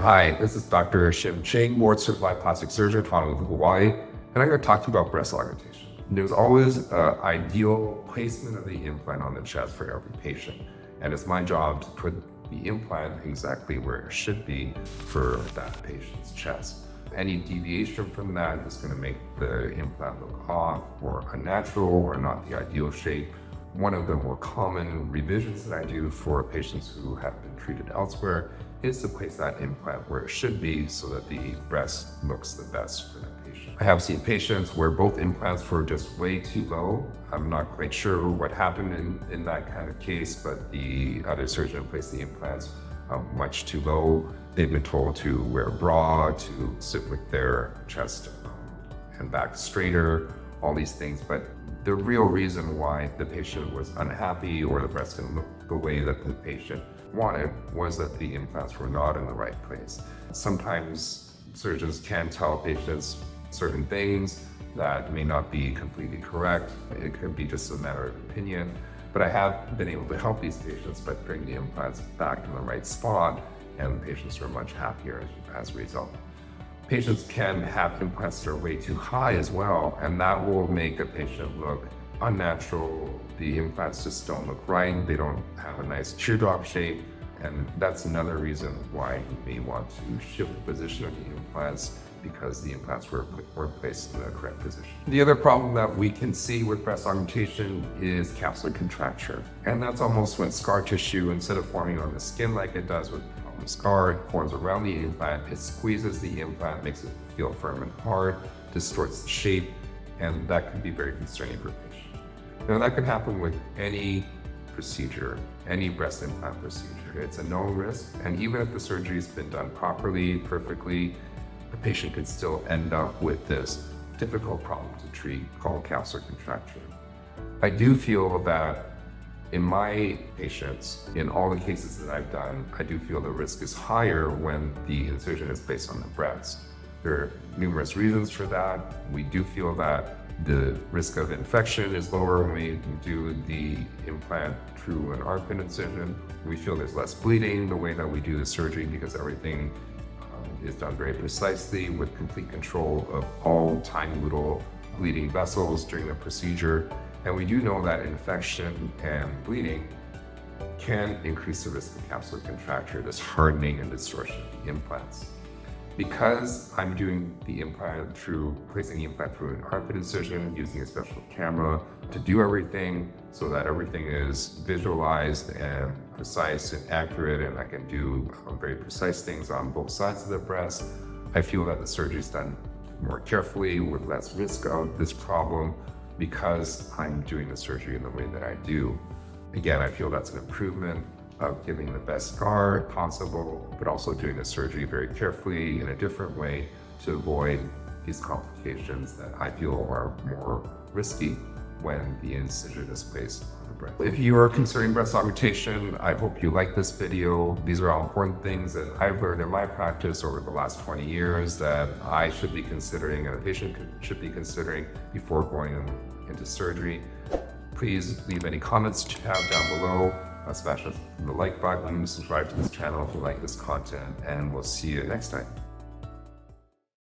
Hi, this is Dr. Shim Ching, board certified plastic surgeon from Honolulu, Hawaii, and I'm going to talk to you about breast augmentation. There's always an ideal placement of the implant on the chest for every patient, and it's my job to put the implant exactly where it should be for that patient's chest. Any deviation from that is going to make the implant look off or unnatural or not the ideal shape. One of the more common revisions that I do for patients who have been treated elsewhere is to place that implant where it should be so that the breast looks the best for that patient. I have seen patients where both implants were just way too low. I'm not quite sure what happened in that kind of case, but the other surgeon placed the implants much too low. They've been told to wear a bra, to sit with their chest and back straighter, all these things. But the real reason why the patient was unhappy or the breast didn't look the way that the patient wanted was that the implants were not in the right place. Sometimes surgeons can tell patients certain things that may not be completely correct. It could be just a matter of opinion. But I have been able to help these patients by putting the implants back in the right spot, and the patients are much happier as a result. Patients can have implants that are way too high as well, and that will make a patient look unnatural. The implants just don't look right. They don't have a nice teardrop shape, and that's another reason why you may want to shift the position of the implants, because the implants were placed in the correct position. The other problem that we can see with breast augmentation is capsular contracture. And that's almost when scar tissue, instead of forming on the skin like it does with the scar, it forms around the implant. It squeezes the implant, makes it feel firm and hard, distorts the shape, and that can be very concerning for patients. Now that can happen with any procedure, any breast implant procedure. It's a known risk, and even if the surgery has been done properly, perfectly, the patient could still end up with this difficult problem to treat called capsular contracture. I do feel that in my patients, in all the cases that I've done, I do feel the risk is higher when the incision is placed on the breast. There are numerous reasons for that. We do feel that the risk of infection is lower when we do the implant through an armpit incision. We feel there's less bleeding the way that we do the surgery because everything is done very precisely with complete control of all tiny little bleeding vessels during the procedure. And we do know that infection and bleeding can increase the risk of capsular contracture, this hardening and distortion of the implants. Because I'm doing the implant placing the implant through an armpit incision, using a special camera to do everything so that everything is visualized and precise and accurate, and I can do very precise things on both sides of the breast, I feel that the surgery is done more carefully with less risk of this problem because I'm doing the surgery in the way that I do. Again, I feel that's an improvement of giving the best scar possible, but also doing the surgery very carefully in a different way to avoid these complications that I feel are more risky when the incision is placed on the breast. If you are considering breast augmentation, I hope you like this video. These are all important things that I've learned in my practice over the last 20 years that I should be considering and a patient should be considering before going into surgery. Please leave any comments you have down below. Smash the like button, subscribe to this channel if you like this content, and we'll see you next time.